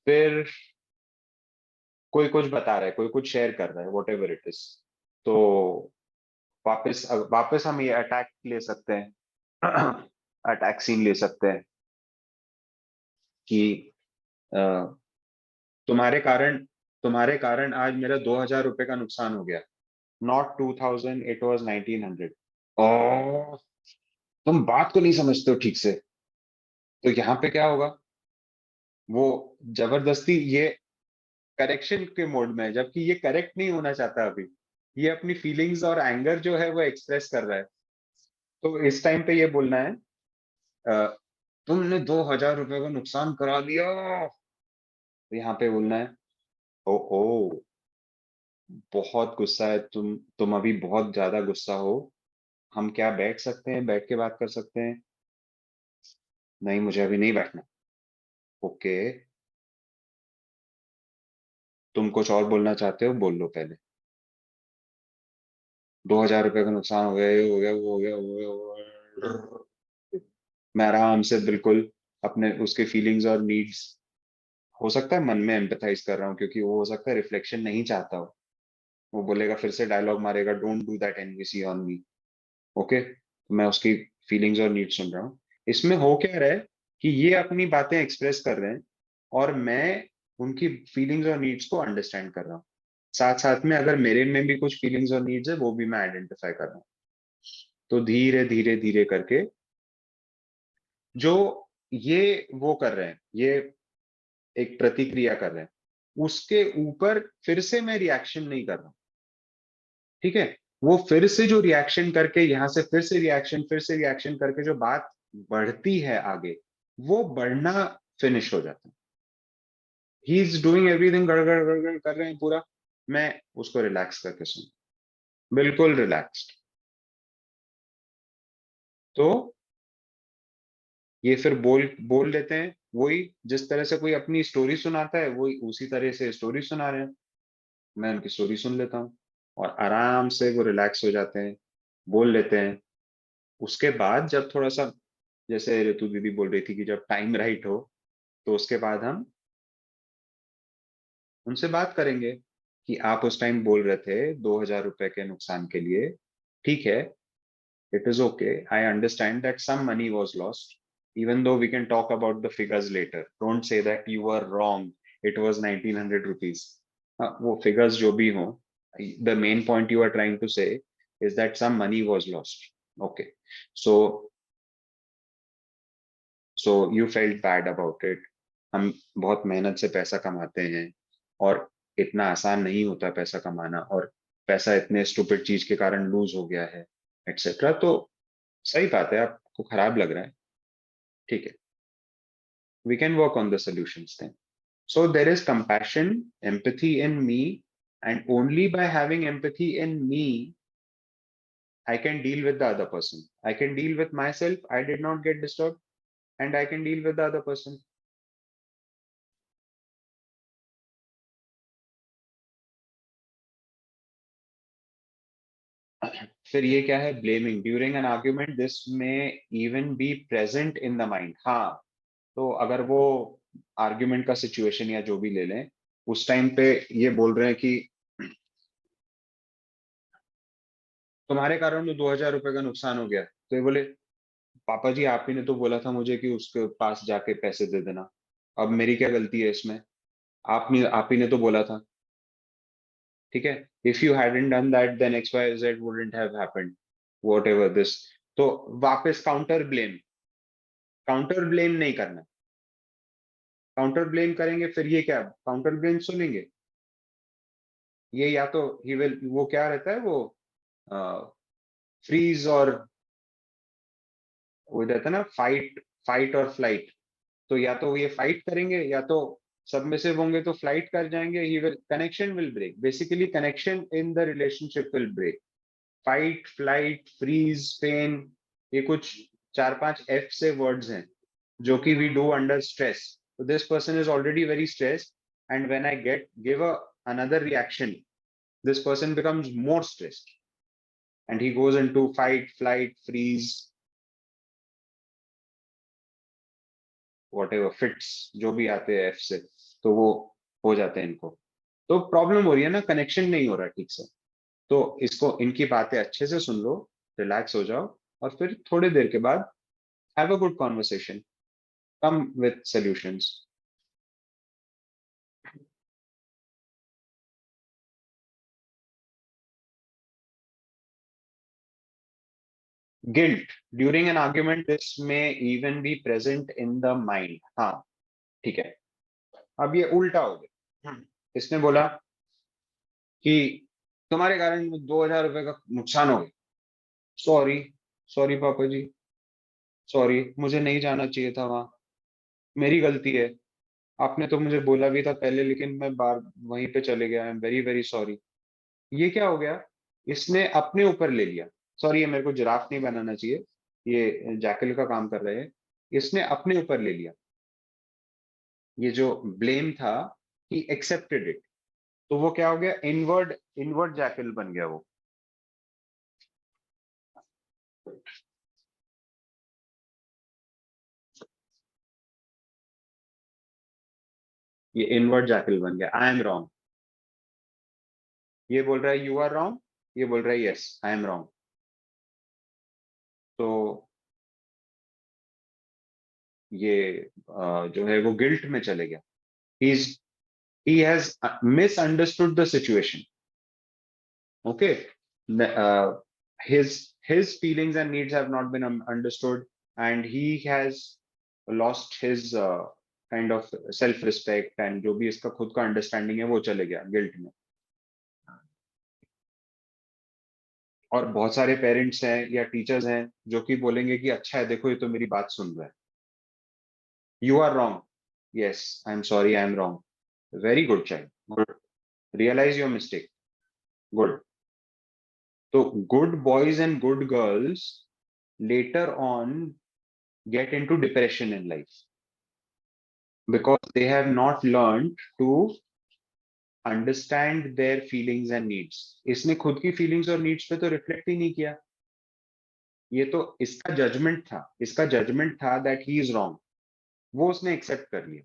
Speaker 1: फिर कोई कुछ बता रहा है, कोई कुछ शेयर कर रहा है, वॉट एवर इट इज, तो वापस हम ये अटैक ले सकते हैं, अटैक सीन ले सकते हैं कि अ, तुम्हारे कारण तुम्हारे कारण आज मेरा 2,000 रुपए का नुकसान हो गया। Not 2,000, it was 1,900। ओ, तुम बात को नहीं समझते हो ठीक से। तो यहाँ पे क्या होगा, वो जबरदस्ती ये करेक्शन के मोड में है, जबकि ये करेक्ट नहीं होना चाहता अभी, ये अपनी फीलिंग्स और एंगर जो है वो एक्सप्रेस कर रहा है। तो इस टाइम पे ये बोलना है, अ, तुमने 2,000 रुपए का नुकसान करा दिया। तो यहाँ पे बोलना है, ओ ओ, बहुत गुस्सा है, तुम अभी बहुत ज्यादा गुस्सा हो, हम क्या बैठ सकते हैं, बैठ के बात कर सकते हैं? नहीं, मुझे अभी नहीं बैठना। ओके, तुम कुछ और बोलना चाहते हो, बोल लो पहले। 2,000 रुपए का नुकसान हो गया, ये हो गया, वो हो गया, मैं आराम से बिल्कुल अपने उसके फीलिंग्स और नीड्स, हो सकता है मन में एम्पैथाइज कर रहा हूँ, क्योंकि वो हो सकता है रिफ्लेक्शन नहीं चाहता हो। वो बोलेगा, फिर से डायलॉग मारेगा, don't do that NVC on me. Okay, तो मैं उसकी फीलिंग्स और नीड्स सुन रहा हूँ। इसमें हो क्या रहा है कि ये अपनी बातें एक्सप्रेस कर रहे हैं और मैं उनकी फीलिंग्स और नीड्स को अंडरस्टैंड कर रहा हूँ। साथ साथ में अगर मेरे में भी कुछ फीलिंग्स और नीड्स है, वो भी मैं आइडेंटिफाई कर रहा हूँ। तो धीरे धीरे धीरे करके जो ये वो कर रहे हैं, ये एक प्रतिक्रिया कर रहे हैं, उसके ऊपर फिर से मैं रिएक्शन नहीं कर रहा हूँ। ठीक है, वो फिर से जो रिएक्शन करके, यहाँ से फिर से रिएक्शन, फिर से रिएक्शन करके जो बात बढ़ती है आगे, वो बढ़ना फिनिश हो जाता है। ही इज डूइंग एवरीथिंग, गड़गड़ गड़गड़ कर रहे हैं पूरा, मैं उसको रिलैक्स करके सुन, बिल्कुल रिलैक्स्ड। तो ये फिर बोल बोल लेते हैं, वही जिस तरह से कोई अपनी स्टोरी सुनाता है, वही उसी तरह से स्टोरी सुना रहे हैं। मैं उनकी स्टोरी सुन लेता हूँ और आराम से वो रिलैक्स हो जाते हैं, बोल लेते हैं। उसके बाद जब थोड़ा सा, जैसे ऋतु दीदी बोल रही थी कि जब टाइम राइट हो, तो उसके बाद हम उनसे बात करेंगे कि आप उस टाइम बोल रहे थे 2,000 रुपए के नुकसान के लिए। ठीक है, it is okay, I understand that some money was lost, even though we can talk about the figures later, don't say that you were wrong, it was 1,900 rupees। वो figures जो भी हो, the main point you are trying to say is that some money was lost। okay, so you felt bad about it। हम बहुत मेहनत से पैसा कमाते हैं और इतना आसान नहीं होता पैसा कमाना, और पैसा इतने स्टूपिड चीज के कारण लूज हो गया है, एक्सेट्रा। तो सही बात है, आपको खराब लग रहा है, ठीक है, we can work on the solutions then। So there is compassion, empathy in me, and only by having empathy in me, I can deal with the other person. I can deal with myself, I did not get disturbed, and I can deal with the other person। फिर ये क्या है, blaming during an argument, this may even be present in the mind. हाँ, तो अगर वो argument का situation या जो भी ले लें, उस टाइम पे ये बोल रहे हैं कि तुम्हारे कारण तो 2,000 रुपए का नुकसान हो गया, तो ये बोले, पापा जी आप ही ने तो बोला था मुझे कि उसके पास जाके पैसे दे देना। अब मेरी क्या गलती है इसमें? आप ही ने तो बोला था, ठीक है। If you hadn't done that then X Y Z wouldn't have happened, whatever this. तो वापस काउंटर ब्लेम नहीं करना। काउंटर ब्लेम करेंगे फिर ये क्या, काउंटर ब्लेम सुनेंगे ये, या तो ही विल, वो क्या रहता है वो, फ्रीज, और वो रहता है ना, फाइट और फ्लाइट। तो या तो ये फाइट करेंगे, या तो सबमिसिव होंगे तो फ्लाइट कर जाएंगे, he will, connection will break, basically connection in the relationship will break. Fight, flight, freeze, pain, ये कुछ चार पांच एफ से वर्ड्स हैं जो कि we do under stress. So this person is already very stressed, and when I give a another reaction, this person becomes more stressed, and he goes into fight, flight, freeze, whatever fits जो भी आते हैं F से, तो वो हो जाते हैं इनको। तो प्रॉब्लम हो रही है ना, कनेक्शन नहीं हो रहा ठीक से। तो इसको, इनकी बातें अच्छे से सुन लो, रिलैक्स हो जाओ, और फिर थोड़ी देर के बाद have a good conversation, come with solutions. Guilt during an argument, this may even be present in the mind. हाँ, ठीक है। अब ये उल्टा हो गया। इसने बोला कि तुम्हारे कारण 2,000 रुपए का नुकसान हो गया। सॉरी, सॉरी पापा जी, सॉरी, मुझे नहीं जाना चाहिए था वहां, मेरी गलती है। आपने तो मुझे बोला भी था पहले, लेकिन मैं बार वहीं पे चले गया, आई एम वेरी वेरी सॉरी। ये क्या हो गया, इसने अपने ऊपर ले लिया। सॉरी, ये मेरे को जिराफ नहीं बनाना चाहिए, ये जैकल का काम कर रहे हैं। इसने अपने ऊपर ले लिया ये जो ब्लेम था, ही एक्सेप्टेड इट। तो वो क्या हो गया, इनवर्ड इनवर्ड जैकल बन गया वो। ये इनवर्ड जैकल बन गया, आई एम रॉन्ग। ये बोल रहा है यू आर रॉन्ग, ये बोल रहा है यस आई एम रॉन्ग। तो ये जो है वो गिल्ट में चले गया। He has misunderstood the situation. Okay, his feelings and needs have not been understood, and he has lost his kind of self respect, and जो भी इसका खुद का अंडरस्टैंडिंग है वो चले गया गिल्ट में। और बहुत सारे पेरेंट्स हैं या टीचर्स हैं जो कि बोलेंगे कि अच्छा है, देखो ये तो मेरी बात सुन रहा है। You are wrong, yes I am sorry, I am wrong, very good child, good, realise your mistake, good. तो good boys and good girls later on get into depression in life because they have not learned to understand their feelings and needs। इसने खुद की feelings और needs पे तो reflect ही नहीं किया। ये तो इसका जजमेंट था, इसका जजमेंट था दैट ही इज रॉन्ग, वो उसने एक्सेप्ट कर लिया।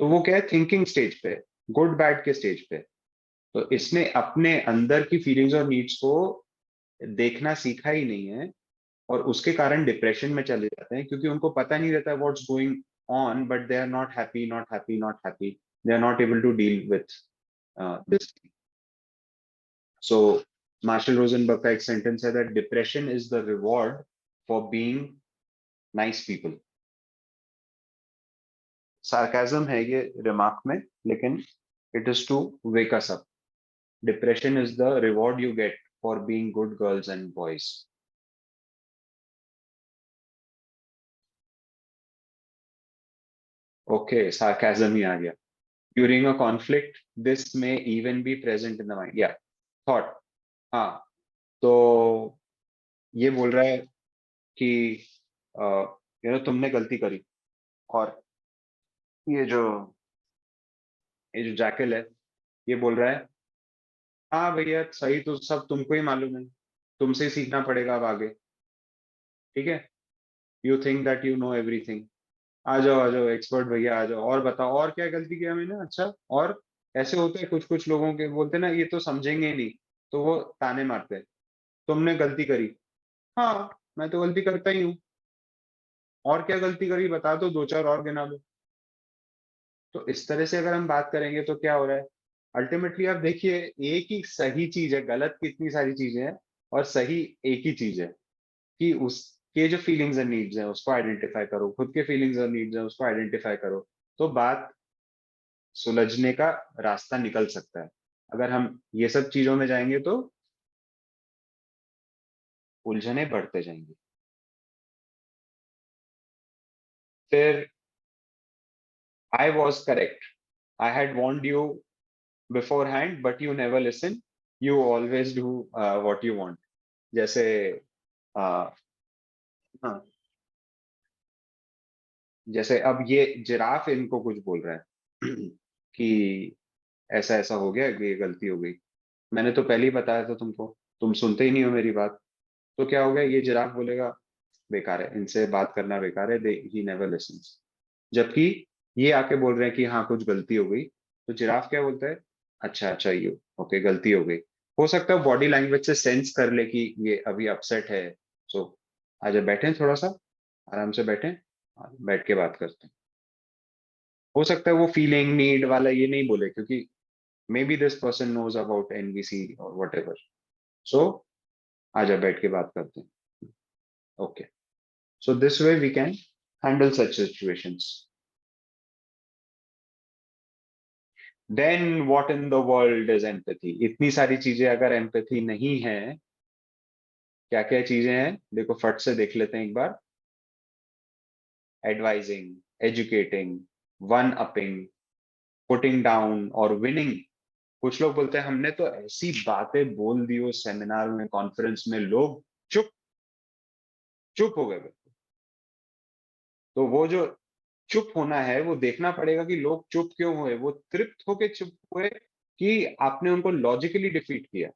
Speaker 1: तो वो क्या है, थिंकिंग स्टेज पे, गुड बैड के स्टेज पे। तो इसने अपने अंदर की फीलिंग्स और नीड्स को देखना सीखा ही नहीं है, और उसके कारण डिप्रेशन में चले जाते हैं, क्योंकि उनको पता नहीं रहता what's going on, but they are not happy, not happy, not happy, they are not able to deal with this. So Marshall Rosenberg का एक सेंटेंस है that depression is the reward for being nice people. Sarcasm है ये remark में, लेकिन it is to wake us up. Depression is the reward you get for being good girls and boys. Okay, sarcasm ही आ गया। During a conflict, this may even be present in the mind. Yeah, thought. हाँ, तो ये बोल रहा है कि तुमने गलती करी, और ये जो ये जो जैकल है, ये बोल रहा है हाँ भैया सही, तो सब तुमको ही मालूम है, तुमसे ही सीखना पड़ेगा अब आगे, ठीक है। You think that you know everything, आ जाओ एक्सपर्ट भैया, आ जाओ और बताओ और क्या गलती किया मैंने, अच्छा और। ऐसे होते हैं कुछ कुछ लोगों के, बोलते हैं ना ये तो समझेंगे ही नहीं, तो वो ताने मारते हैं, तुमने गलती करी। हाँ, मैं तो गलती करता ही हूँ, और क्या गलती करी बता दो, दो चार और गिना लो। तो इस तरह से अगर हम बात करेंगे तो क्या हो रहा है, अल्टीमेटली आप देखिए, एक ही सही चीज है, गलत कितनी सारी चीजें हैं, और सही एक ही चीज है कि उसके जो फीलिंग्स एंड नीड्स हैं उसको आइडेंटिफाई करो, खुद के फीलिंग्स और नीड्स हैं उसको आइडेंटिफाई करो, तो बात सुलझने का रास्ता निकल सकता है। अगर हम ये सब चीजों में जाएंगे तो उलझने बढ़ते जाएंगी। फिर I was correct, I had warned you beforehand but you never listen, you always do what you want। जैसे uh, हाँ, जैसे अब ये जिराफ इनको कुछ बोल रहा है कि ऐसा ऐसा हो गया, ये गलती हो गई, मैंने तो पहले ही बताया था तुमको, तुम सुनते ही नहीं हो मेरी बात। तो क्या हो गया, ये जिराफ बोलेगा बेकार है, इनसे बात करना बेकार है, दे ही नेवर लिसन्स। जबकि ये आके बोल रहे हैं कि हाँ कुछ गलती हो गई, तो जिराफ क्या बोलता है, अच्छा अच्छा ये ओके गलती हो गई। हो सकता है बॉडी लैंग्वेज से सेंस कर ले कि ये अभी अपसेट है, सो आजा बैठे थोड़ा सा, आराम से बैठे, बैठ के बात करते हैं। हो सकता है वो फीलिंग नीड वाला ये नहीं बोले, क्योंकि maybe this person knows about NVC और वट एवर, सो आजा बैठ के बात करते हैं। Okay, so this way we can handle such situations. Then what in the world is empathy, इतनी सारी चीजें अगर एम्पैथी नहीं है, क्या क्या चीजें हैं देखो, फट से देख लेते हैं एक बार। Advising, educating, one upping, putting down और विनिंग। कुछ लोग बोलते हैं हमने तो ऐसी बातें बोल दी उस सेमिनार में, कॉन्फ्रेंस में, लोग चुप चुप हो गए। तो वो जो चुप होना है वो देखना पड़ेगा कि लोग चुप क्यों हुए, वो तृप्त होके चुप हुए कि आपने उनको लॉजिकली डिफीट किया।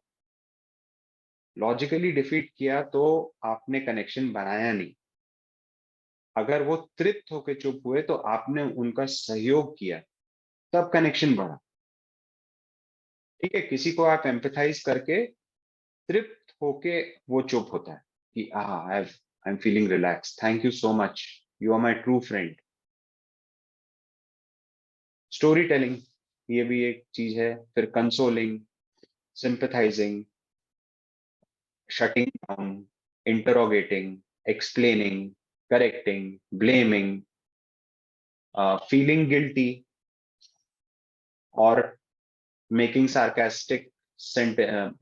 Speaker 1: लॉजिकली डिफीट किया तो आपने कनेक्शन बनाया नहीं। अगर वो तृप्त होके चुप हुए तो आपने उनका सहयोग किया, तब कनेक्शन बढ़ा। ठीक है, किसी को आप एम्पथाइज करके तृप्त होके वो चुप होता है कि I am feeling relax, thank you so much, you are my true friend. Story telling, ये भी एक चीज है। फिर consoling, sympathising, shutting down, interrogating, explaining, correcting, blaming, feeling guilty, or making sarcastic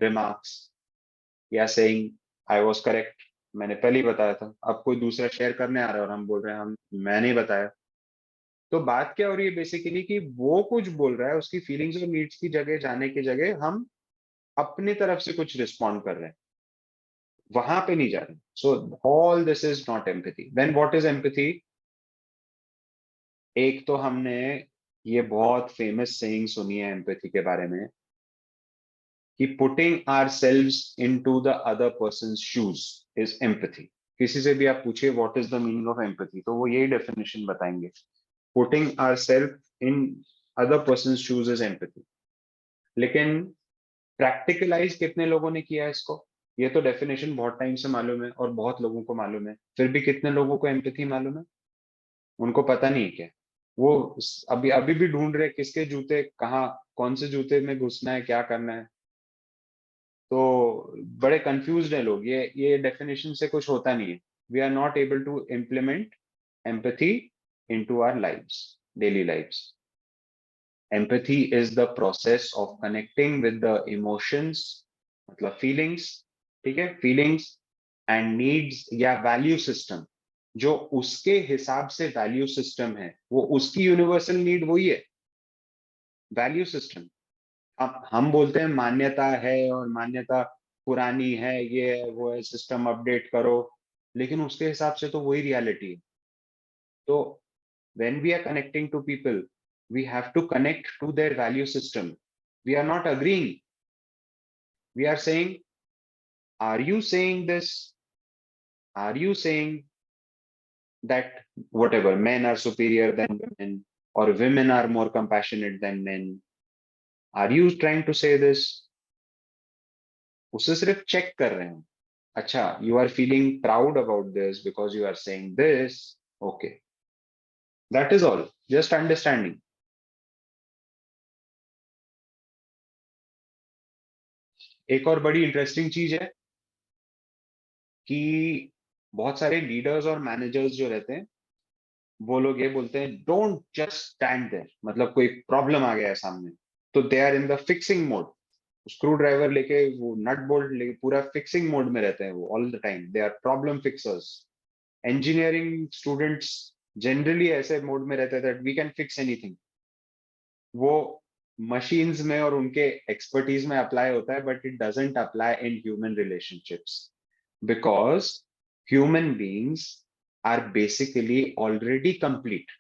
Speaker 1: remarks, या saying I was correct, मैंने पहले ही बताया था, अब कोई दूसरा शेयर करने आ रहा है और हम बोल रहे हैं हम मैंने ही बताया। तो बात क्या हो रही है बेसिकली कि वो कुछ बोल रहा है, उसकी फीलिंग्स और नीड्स की जगह जाने की जगह हम अपनी तरफ से कुछ रिस्पॉन्ड कर रहे हैं, वहां पे नहीं जा रहे। So all this is not empathy. Then what is empathy? एक तो हमने ये बहुत फेमस सेइंग सुनी है एम्पैथी के बारे में कि putting ourselves into the other person shoes is empathy. किसी से भी आप पूछिए what is the meaning of empathy, तो वो यही डेफिनेशन बताएंगे, putting ourself in other person shoes is empathy. लेकिन प्रैक्टिकलाइज कितने लोगों ने किया है इसको? ये तो डेफिनेशन बहुत टाइम से मालूम है और बहुत लोगों को मालूम है, फिर भी कितने लोगों को एम्पैथी मालूम है? उनको पता नहीं है क्या? वो अभी अभी भी ढूंढ रहे किसके जूते कहाँ, कौन से जूते में घुसना है, क्या करना है। तो बड़े कंफ्यूज्ड है लोग, ये डेफिनेशन से कुछ होता नहीं है। We are not able to implement empathy into our lives, daily lives. Empathy is the process of connecting with the emotions, मतलब फीलिंग्स, ठीक है, फीलिंग्स एंड नीड्स या वैल्यू सिस्टम, जो उसके हिसाब से वैल्यू सिस्टम है, वो उसकी यूनिवर्सल नीड वही है, वैल्यू सिस्टम। अब हम बोलते हैं मान्यता है और मान्यता पुरानी है, ये है वो है, सिस्टम अपडेट करो, लेकिन उसके हिसाब से तो वही रियलिटी है। तो when we are connecting to people, we have to connect to their value system. We are not agreeing, we are saying, are you saying this, are you saying that whatever, men are superior than women or women are more compassionate than men, are you trying to say this? उसे सिर्फ check कर रहे हैं। अच्छा, you are feeling proud about this because you are saying this, okay, that is all, just understanding। एक और बड़ी interesting चीज है कि बहुत सारे लीडर्स और मैनेजर्स जो रहते हैं वो लोग ये बोलते हैं डोंट जस्ट स्टैंड देयर, मतलब कोई प्रॉब्लम आ गया है सामने तो they are in the fixing mode, screwdriver लेके वो नट बोल्ट लेके पूरा फिक्सिंग मोड में रहते हैं वो all the time, they are problem fixers. Engineering students generally ऐसे मोड में रहते हैं that we can fix anything. वो मशीन्स में और उनके एक्सपर्टीज में अप्लाई होता है but it doesn't apply in human relationships because human beings are basically already complete.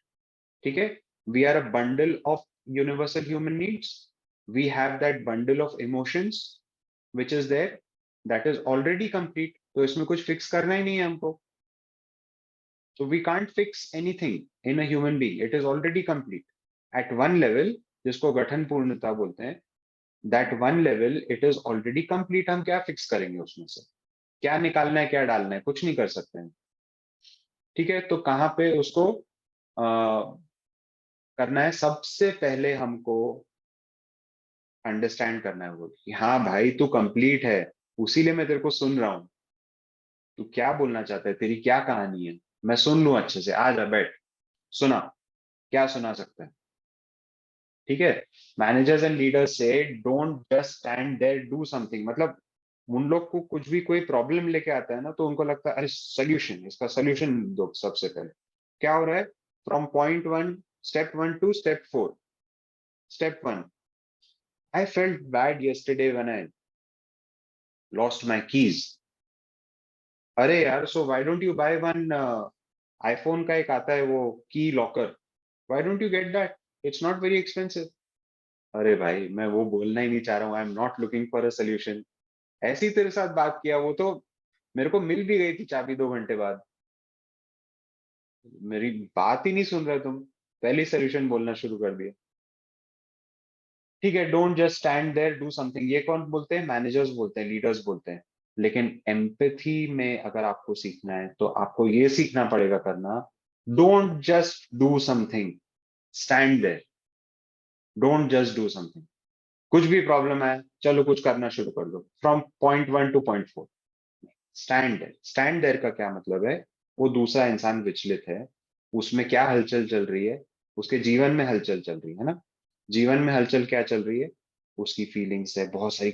Speaker 1: ठीक है, we are a bundle of universal human needs, we have that bundle of emotions which is there, that is already complete, तो इसमें कुछ fix करना ही नहीं है हमको। So we can't fix anything in a human being. It is already complete. At one level, जिसको गठन पूर्णता बोलते हैं, that one level it is already complete. हम क्या fix करेंगे उसमें से? क्या निकालना है, क्या डालना है, कुछ नहीं कर सकते हैं। ठीक है, तो कहाँ पे उसको करना है? सबसे पहले हमको अंडरस्टैंड करना है वो कि हाँ भाई तू कंप्लीट है, उसीलिए मैं तेरे को सुन रहा हूँ। तू क्या बोलना चाहता है, तेरी क्या कहानी है, मैं सुन लूं अच्छे से, आ जा बैठ, सुना, क्या सुना सकता है। ठीक है, मैनेजर्स एंड लीडर्स से don't just stand there, do something. मतलब उन लोग को कुछ भी कोई प्रॉब्लम लेके आता है ना तो उनको लगता है अरे सोल्यूशन, इसका सोल्यूशन दो सबसे पहले। क्या हो रहा है? From point one, step one two step four. Step one, I felt bad yesterday when I lost my keys। अरे यार, so why don't you by one, iPhone का एक आता है वो की locker, why don't you get that, it's not very expensive. अरे भाई मैं वो बोलना ही नहीं चाह रहा हूँ, I am not looking for a solution. ऐसी तेरे साथ बात किया, वो तो मेरे को मिल भी गई थी चाबी 2 घंटे बाद। मेरी बात ही नहीं सुन रहे तुम, पहले सोल्यूशन बोलना शुरू कर दिया। ठीक है, don't just stand there, do something, ये कौन बोलते हैं? मैनेजर्स बोलते हैं, लीडर्स बोलते हैं। लेकिन एम्पैथी में अगर आपको सीखना है तो आपको ये सीखना पड़ेगा करना, don't just do something, stand there, don't just do something. कुछ भी प्रॉब्लम है, चलो कुछ करना शुरू कर दो, from point one to point four. Stand there, stand there का क्या मतलब है? वो दूसरा इंसान विचलित है, उसमें क्या हलचल चल रही है, उसके जीवन में हलचल चल रही है ना। जीवन में हलचल क्या चल रही है? उसकी फीलिंग्स है, बहुत सारी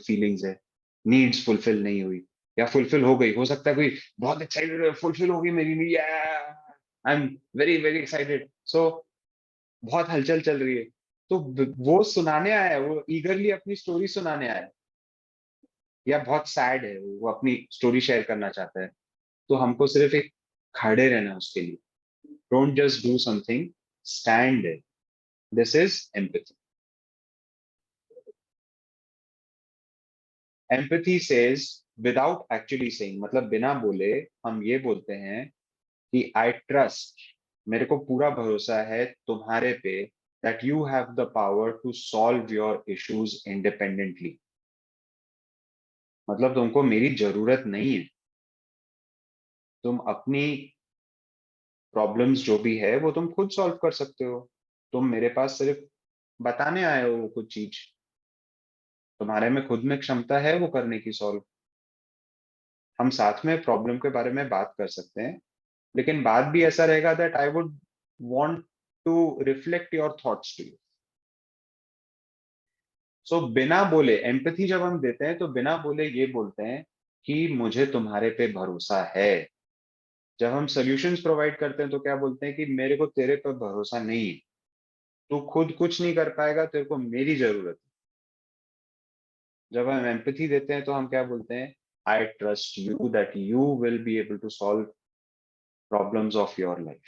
Speaker 1: फीलिंग्स है, नीड्स फुलफिल नहीं हुई या फुलफिल हो गई, हो सकता है कोई बहुत एक्साइटेड, फुलफिल होगी मेरी need, I am very very excited, so बहुत हलचल चल रही है। तो वो सुनाने आया है, वो ईगरली अपनी स्टोरी सुनाने आया है, या बहुत सैड है, वो अपनी स्टोरी शेयर करना चाहता है, तो हमको सिर्फ एक खड़े रहना है उसके लिए। Don't just do something, stand there, this is empathy. Empathy says without actually saying, मतलब बिना बोले हम ये बोलते हैं कि आई ट्रस्ट, मेरे को पूरा भरोसा है तुम्हारे पे, that you have the power to solve your issues independently. मतलब तुमको मेरी जरूरत नहीं है, तुम अपनी प्रॉब्लम्स जो भी है वो तुम खुद सॉल्व कर सकते हो। तुम मेरे पास सिर्फ बताने आए हो कुछ चीज, तुम्हारे में खुद में क्षमता है वो करने की सॉल्व। हम साथ में प्रॉब्लम के बारे में बात कर सकते हैं, लेकिन बात भी ऐसा रहेगा that I would want to reflect your thoughts to you. So बिना बोले एम्पैथी जब हम देते हैं तो बिना बोले ये बोलते हैं कि मुझे तुम्हारे पे भरोसा है। जब हम सॉल्यूशंस प्रोवाइड करते हैं तो क्या बोलते हैं कि मेरे को तेरे पर भरोसा नहीं है, तू खुद कुछ नहीं कर पाएगा, तेरे को मेरी जरूरत है। जब हम एम्पैथी देते हैं तो हम क्या बोलते हैं? I trust you that you will be able to solve problems of your life.